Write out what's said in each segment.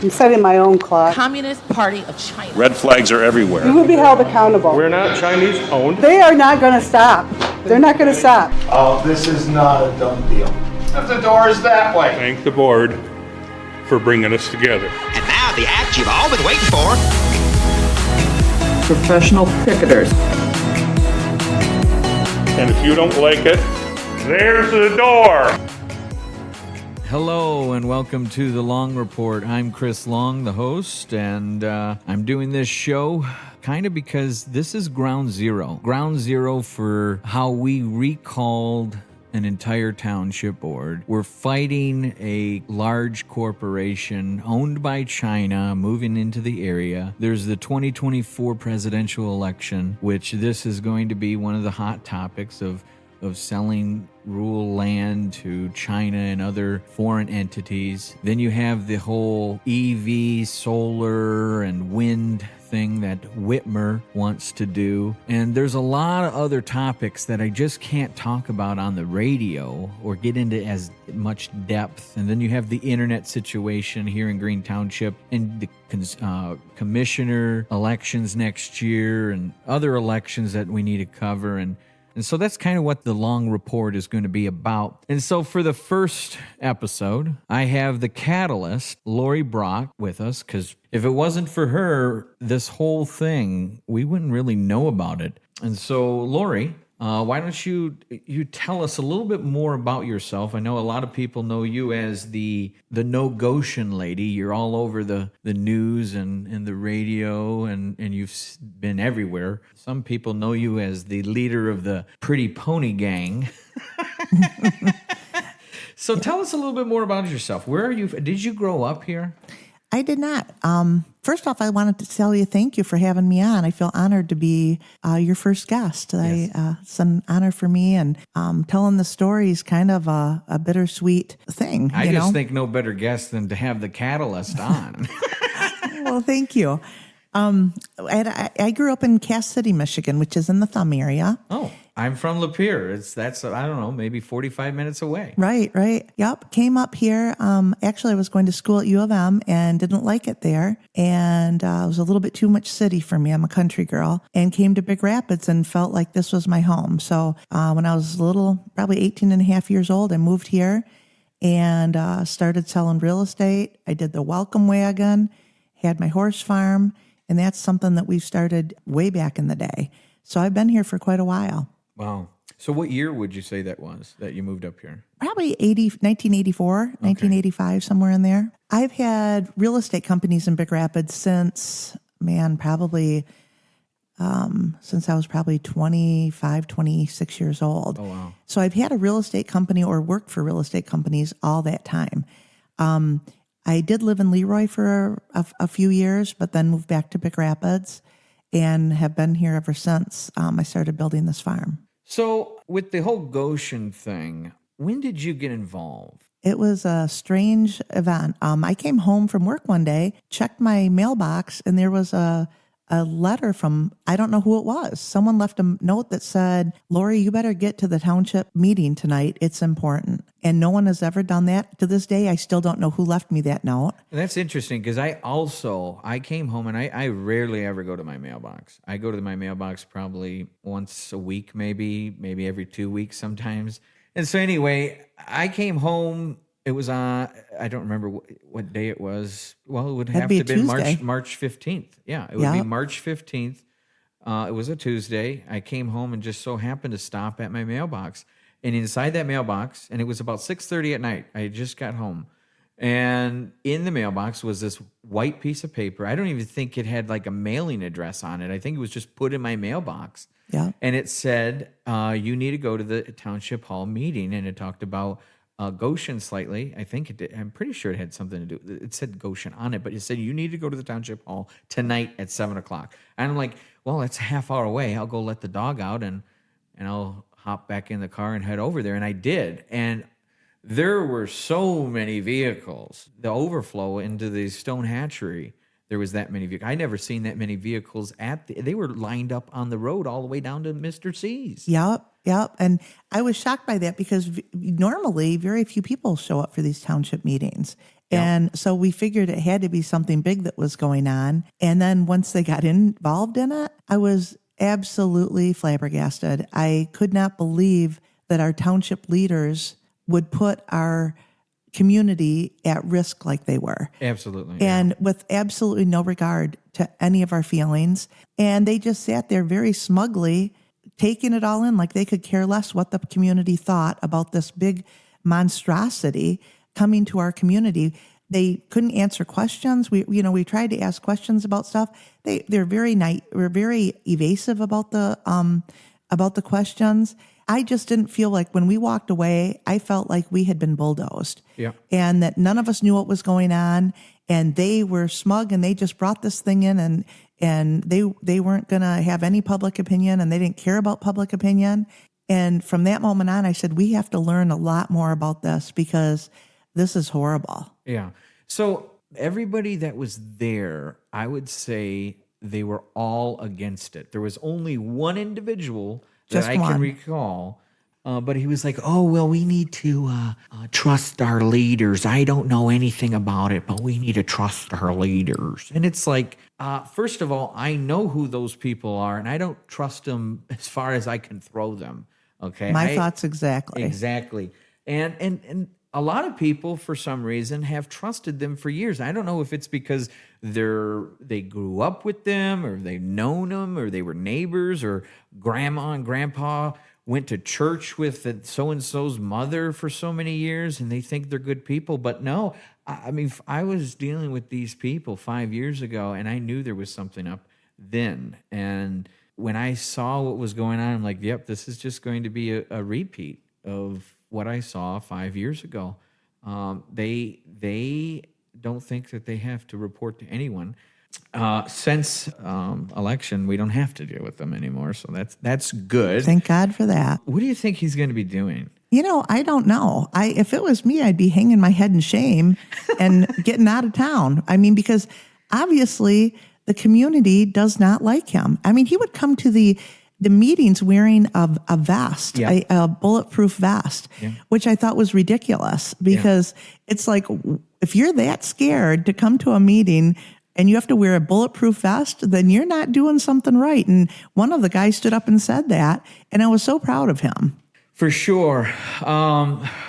I'm setting my own clock. Communist Party of China. Red flags are everywhere. You will be held accountable. We're not Chinese owned. They are not going to stop. They're not going to stop. This is not a done deal. If the door is that way. Thank the board for bringing us together. And now the act you've all been waiting for. Professional picketers. And if you don't like it, there's the door. Hello and welcome to The Long Report. I'm Chris Long, the host, and I'm doing this show kind of because this is ground zero. Ground zero for how we recalled an entire township board. We're fighting a large corporation owned by China moving into the area. There's the 2024 presidential election, which this is going to be one of the hot topics of selling rural land to China and other foreign entities. Then you have the whole EV, solar, and wind thing that Whitmer wants to do. And there's a lot of other topics that I just can't talk about on the radio or get into as much depth. And then you have the internet situation here in Green Township and the commissioner elections next year and other elections that we need to cover. And so that's kind of what the long report is going to be about. And so for the first episode, I have the catalyst, Lori Brock, with us, because if it wasn't for her, this whole thing, we wouldn't really know about it. And so, Lori, why don't you tell us a little bit more about yourself? I know a lot of people know you as the No Gotion lady. You're all over the news and the radio, and you've been everywhere. Some people know you as the leader of the Pretty Pony Gang. So tell us a little bit more about yourself. Where are you? Did you grow up here? I did not. First off, I wanted to tell you thank you for having me on. I feel honored to be your first guest. Yes. It's an honor for me, and telling the story is kind of a bittersweet thing. I just think no better guest than to have the catalyst on. Well, thank you. I grew up in Cass City, Michigan, which is in the Thumb area. Oh, I'm from Lapeer. That's I don't know, maybe 45 minutes away. Right. Yep. Came up here. Actually, I was going to school at U of M and didn't like it there. And it was a little bit too much city for me. I'm a country girl, and came to Big Rapids and felt like this was my home. So when I was little, probably 18 and a half years old, I moved here and started selling real estate. I did the welcome wagon, had my horse farm, and that's something that we've started way back in the day. So I've been here for quite a while. Wow. So what year would you say that was that you moved up here? Probably 1984, okay. 1985, somewhere in there. I've had real estate companies in Big Rapids since I was probably 25, 26 years old. Oh, wow. So I've had a real estate company or worked for real estate companies all that time. I did live in Leroy for a few years, but then moved back to Big Rapids and have been here ever since I started building this farm. So with the whole Gotion thing, when did you get involved? It was a strange event. I came home from work one day, checked my mailbox, and there was a letter from, I don't know who it was. Someone left a note that said, Lori, you better get to the township meeting tonight. It's important. And no one has ever done that. To this day, I still don't know who left me that note. And that's interesting because I came home and I rarely ever go to my mailbox. I go to my mailbox probably once a week, maybe every 2 weeks sometimes. And so anyway, I came home. It was I don't remember what day it was. Well, it would have to have been March 15th. Yeah, it would be March 15th. It was a Tuesday. I came home and just so happened to stop at my mailbox. And inside that mailbox, and it was about 6:30 at night. I had just got home. And in the mailbox was this white piece of paper. I don't even think it had like a mailing address on it. I think it was just put in my mailbox. Yeah. And it said, you need to go to the township hall meeting. And it talked about Gotion slightly. I think it did. I'm pretty sure it had something to do. It said Gotion on it, but it said you need to go to the township hall tonight at 7:00. And I'm like, well, it's a half hour away. I'll go let the dog out and I'll hop back in the car and head over there. And I did. And there were so many vehicles. The overflow into the stone hatchery, there was that many vehicles. I never seen that many vehicles they were lined up on the road all the way down to Mr. C's. Yep. And I was shocked by that because normally very few people show up for these township meetings. And so we figured it had to be something big that was going on. And then once they got involved in it, I was absolutely flabbergasted. I could not believe that our township leaders would put our community at risk like they were. Absolutely. And with absolutely no regard to any of our feelings. And they just sat there very smugly, taking it all in like they could care less what the community thought about this big monstrosity coming to our community. They couldn't answer questions. We tried to ask questions about stuff. They're very were very evasive about the questions. I just didn't feel like when we walked away, I felt like we had been bulldozed. Yeah. And that none of us knew what was going on. And they were smug and they just brought this thing in and they weren't going to have any public opinion and they didn't care about public opinion. And from that moment on, I said, we have to learn a lot more about this because this is horrible. Yeah. So everybody that was there, I would say they were all against it. There was only one individual that Just I one. can recall, but he was like, oh, well, we need to trust our leaders. I don't know anything about it, but we need to trust our leaders. And it's like, first of all, I know who those people are, and I don't trust them as far as I can throw them. Okay. My thoughts exactly. Exactly. And a lot of people, for some reason, have trusted them for years. I don't know if it's because they grew up with them, or they've known them, or they were neighbors, or grandma and grandpa went to church with so-and-so's mother for so many years, and they think they're good people. But no, I mean, I was dealing with these people 5 years ago, and I knew there was something up then. And when I saw what was going on, I'm like, yep, this is just going to be a repeat of what I saw 5 years ago. They don't think that they have to report to anyone. Since election, we don't have to deal with them anymore, so that's good. Thank God for that. What do you think he's going to be doing? I don't know. If it was me, I'd be hanging my head in shame and getting out of town. I mean, because obviously the community does not like him. I mean, he would come to the meetings wearing a vest, Yeah. a bulletproof vest, which I thought was ridiculous because it's like, if you're that scared to come to a meeting and you have to wear a bulletproof vest, then you're not doing something right. And one of the guys stood up and said that, and I was so proud of him. For sure.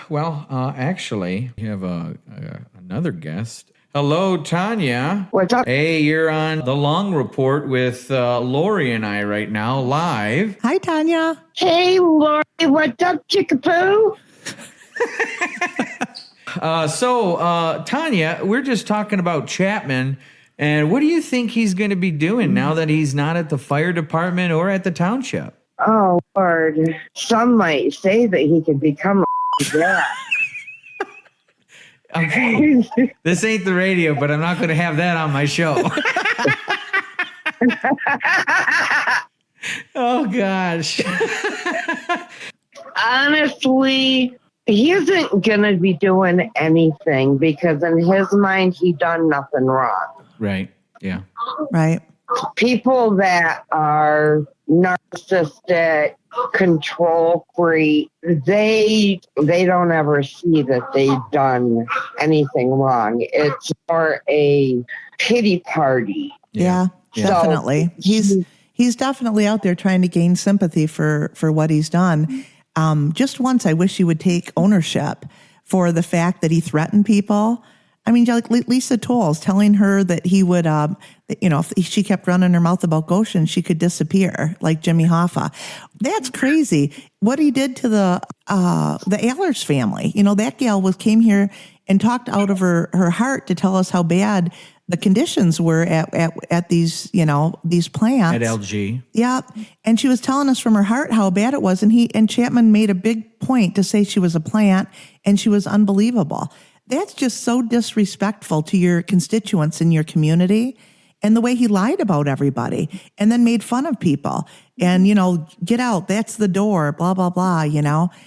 Actually, we have another guest. Hello, Tonya. What's up? Hey, you're on the Long Report with Lori and I right now, live. Hi, Tonya. Hey, Lori, what's up, Chickapoo? Tonya, we're just talking about Chapman, and what do you think he's going to be doing now that he's not at the fire department or at the township? Oh, Lord. Some might say that he could become a dad. Okay. This ain't the radio, but I'm not going to have that on my show. Oh, gosh. Honestly, he isn't going to be doing anything because in his mind, he done nothing wrong. Right. Yeah. Right. People that are narcissistic, control freak, they don't ever see that they've done anything wrong. It's more a pity party. Yeah, definitely. He's definitely out there trying to gain sympathy for what he's done. Just once, I wish he would take ownership for the fact that he threatened people. I mean, like Lisa Tolles telling her that he would, if she kept running her mouth about Gotion, she could disappear like Jimmy Hoffa. That's crazy. What he did to the Ehlers family. That gal came here and talked out of her heart to tell us how bad the conditions were at these, these plants. At LG. Yeah. And she was telling us from her heart how bad it was. And Chapman made a big point to say she was a plant and she was unbelievable. That's just so disrespectful to your constituents in your community. And the way he lied about everybody and then made fun of people and, get out, that's the door, blah, blah, blah,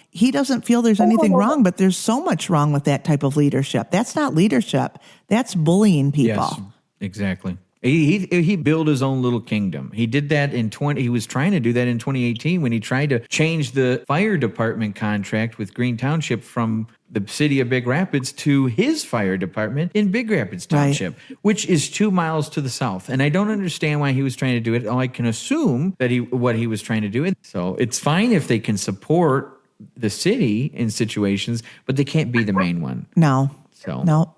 He doesn't feel there's anything wrong, but there's so much wrong with that type of leadership. That's not leadership. That's bullying people. Yes, exactly. He built his own little kingdom. He did that he was trying to do that in 2018 when he tried to change the fire department contract with Green Township from the city of Big Rapids to his fire department in Big Rapids Township, which is 2 miles to the south. And I don't understand why he was trying to do it. I can assume that what he was trying to do. So it's fine if they can support the city in situations, but they can't be the main one. No. So No.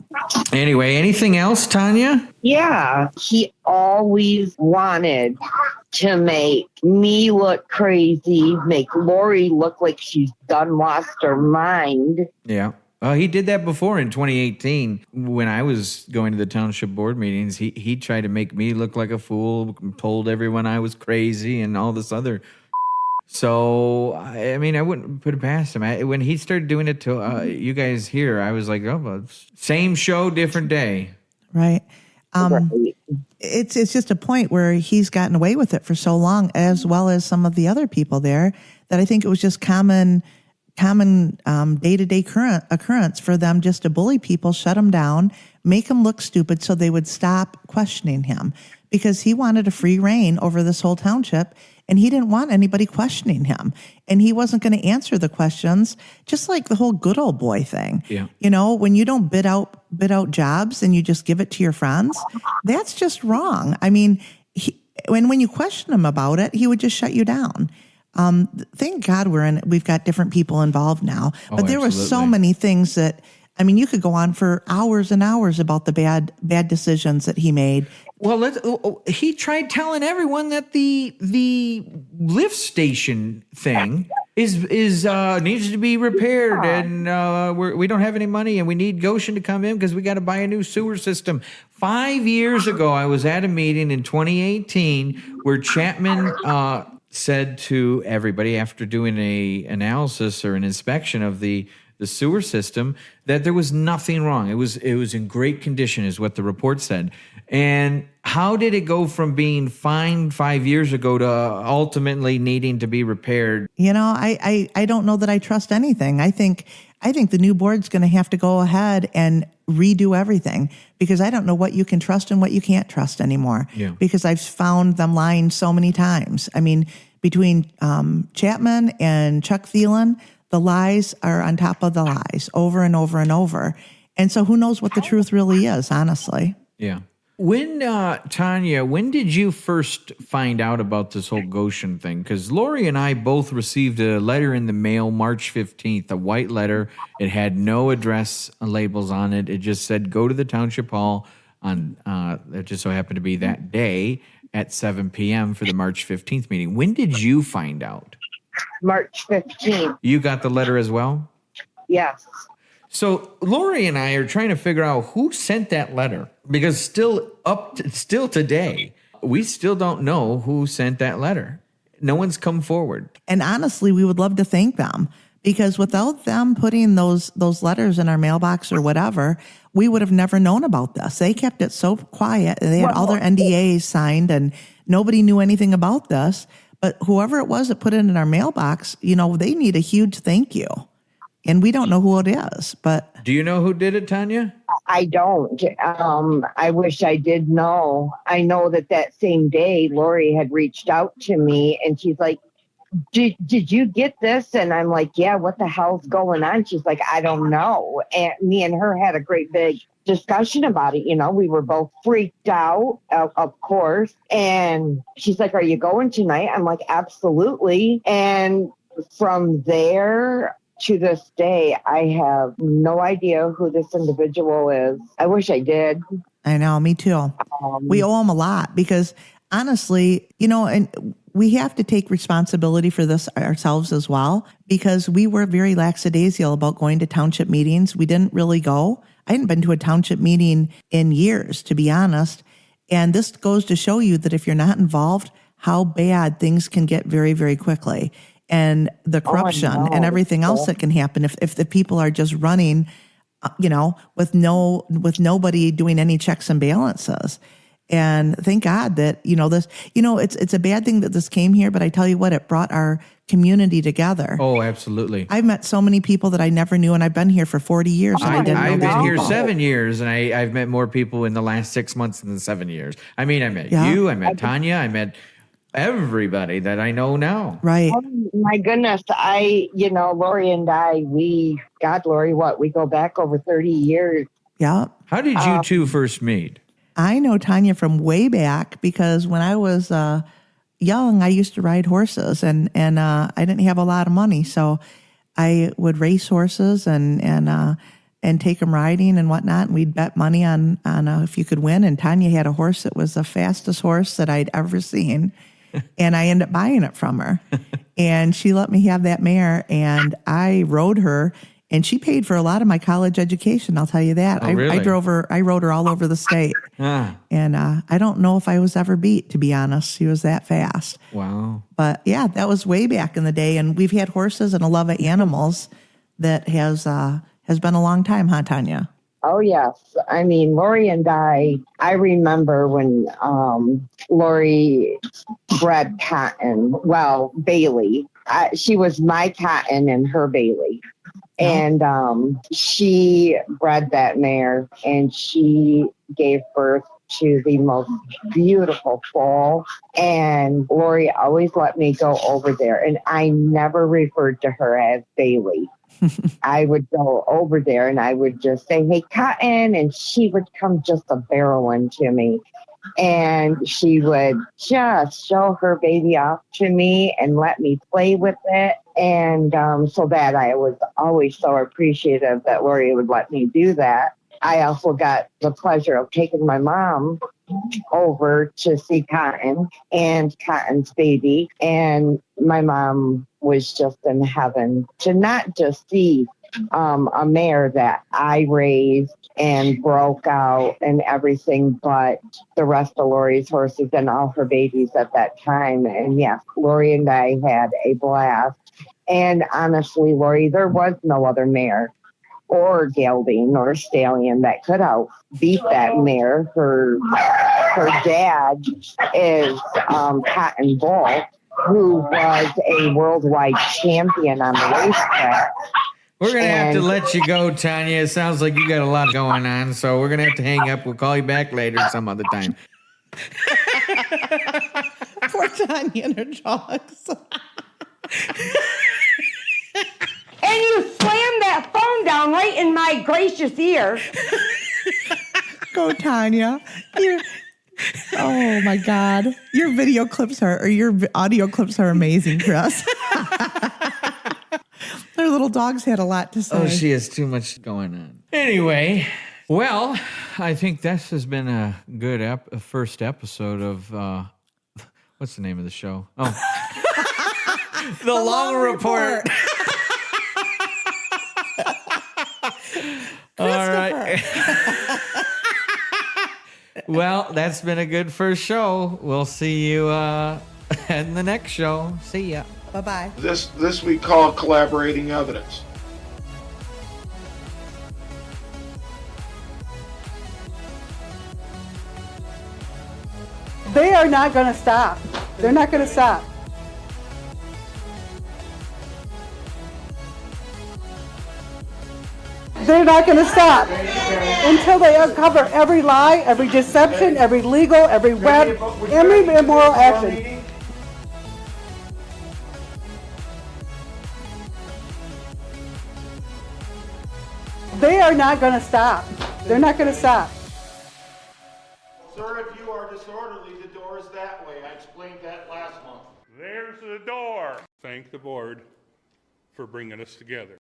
anyway, anything else, Tonya? Yeah, he always wanted to make me look crazy, make Lori look like she's done lost her mind. Yeah. He did that before in 2018 when I was going to the township board meetings. He tried to make me look like a fool, told everyone I was crazy and all this other. So, I mean, I wouldn't put it past him. When he started doing it to you guys here, I was like, oh, well, same show, different day. Right. It's just a point where he's gotten away with it for so long, as well as some of the other people there, that I think it was just common day-to-day occurrence for them just to bully people, shut them down, make them look stupid so they would stop questioning him, because he wanted a free reign over this whole township. And he didn't want anybody questioning him. And he wasn't going to answer the questions, just like the whole good old boy thing. Yeah. You know, when you don't bid out jobs and you just give it to your friends, that's just wrong. I mean, when you question him about it, he would just shut you down. Thank God we've got different people involved now. But there were so many things that, I mean, you could go on for hours and hours about the bad decisions that he made. Well, he tried telling everyone that the lift station thing is needs to be repaired, and we don't have any money, and we need Gotion to come in because we got to buy a new sewer system. 5 years ago, I was at a meeting in 2018 where Chapman said to everybody after doing a analysis or an inspection of the sewer system that there was nothing wrong. It was in great condition, is what the report said. And how did it go from being fine 5 years ago to ultimately needing to be repaired? You know, I don't know that I trust anything. I think the new board's going to have to go ahead and redo everything, because I don't know what you can trust and what you can't trust anymore. Yeah. Because I've found them lying so many times. I mean, between Chapman and Chuck Thielen, the lies are on top of the lies over and over and over. And so who knows what the truth really is, honestly. Yeah. When, Tonya, when did you first find out about this whole Gotion thing? Because Lori and I both received a letter in the mail March 15th, a white letter. It had no address labels on it. It just said, go to the township hall on, it just so happened to be that day at 7 p.m. for the March 15th meeting. When did you find out? March 15th. You got the letter as well? Yes. So Lori and I are trying to figure out who sent that letter, because still today, we still don't know who sent that letter. No one's come forward. And honestly, we would love to thank them, because without them putting those letters in our mailbox or whatever, we would have never known about this. They kept it so quiet. They had all their NDAs signed and nobody knew anything about this. But whoever it was that put it in our mailbox, you know, they need a huge thank you. And we don't know who it is, but... Do you know who did it, Tonya? I don't. I wish I did know. I know that same day, Lori had reached out to me and she's like, did you get this? And I'm like, yeah, what the hell's going on? She's like, I don't know. And me and her had a great big discussion about it. You know, we were both freaked out, of course. And she's like, are you going tonight? I'm like, absolutely. And from there to this day, I have no idea who this individual is. I wish I did. I know, me too. We owe him a lot, because honestly, you know, and we have to take responsibility for this ourselves as well, because we were very lackadaisical about going to township meetings. We didn't really go. I hadn't been to a township meeting in years, to be honest. And this goes to show you that if you're not involved, how bad things can get very, very quickly. And the corruption and everything else that can happen if the people are just running, you know, with nobody doing any checks and balances. And thank God that, it's a bad thing that this came here, but I tell you what, it brought our community together. Oh, absolutely. I've met so many people that I never knew, and I've been here for 40 years. And I didn't know I've these been here people. 7 years, and I've met more people in the last 6 months than 7 years. I mean, I met you, I met Tonya, I met everybody that I know now. Right. Oh, my goodness. Lori and I, we go back over 30 years. Yeah. How did you two first meet? I know Tonya from way back because when I was young, I used to ride horses, and I didn't have a lot of money, so I would race horses and take them riding and whatnot. And we'd bet money on if you could win. And Tonya had a horse that was the fastest horse that I'd ever seen, and I ended up buying it from her. And she let me have that mare, and I rode her. And she paid for a lot of my college education, I'll tell you that. Oh, really? I rode her all over the state. And I don't know if I was ever beat, to be honest. She was that fast. Wow. But yeah, that was way back in the day. And we've had horses and a love of animals that has been a long time, huh, Tonya? Oh, yes. I mean, Lori and I remember when Lori bred Cotton, Bailey. She was my Cotton and her Bailey. And she bred that mare, and she gave birth to the most beautiful foal. And Lori always let me go over there, and I never referred to her as Bailey. I would go over there and I would just say, "Hey, Cotton," and she would come just a barreling to me. And she would just show her baby off to me and let me play with it. And so that I was always so appreciative that Lori would let me do that. I also got the pleasure of taking my mom over to see Cotton and Cotton's baby. And my mom was just in heaven to not just see a mare that I raised and broke out and everything, but the rest of Lori's horses and all her babies at that time. And yes, Lori and I had a blast. And honestly, Lori, there was no other mare or gelding or stallion that could outbeat that mare. Her dad is Cotton Bull, who was a worldwide champion on the racetrack. We're going to have to let you go, Tonya. It sounds like you got a lot going on, so we're going to have to hang up. We'll call you back later some other time. Poor Tonya and her dogs. And you slammed that phone down right in my gracious ear. Go, Tonya. Oh, my God. Your video clips or your audio clips are amazing, Chris. Their little dogs had a lot to say. Oh, she has too much going on. Anyway, well, I think this has been a good first episode of, what's the name of the show? Oh, The Long Report. All right. Well, that's been a good first show. We'll see you in the next show. See ya. Bye-bye. This we call collaborating evidence. They are not going to stop. They're not going to stop. They're not going to stop until they uncover every lie, every deception, every legal, every web, every immoral action. They are not going to stop. They're not going to stop. Sir, if you are disorderly, the door is that way. I explained that last month. There's the door. Thank the board for bringing us together.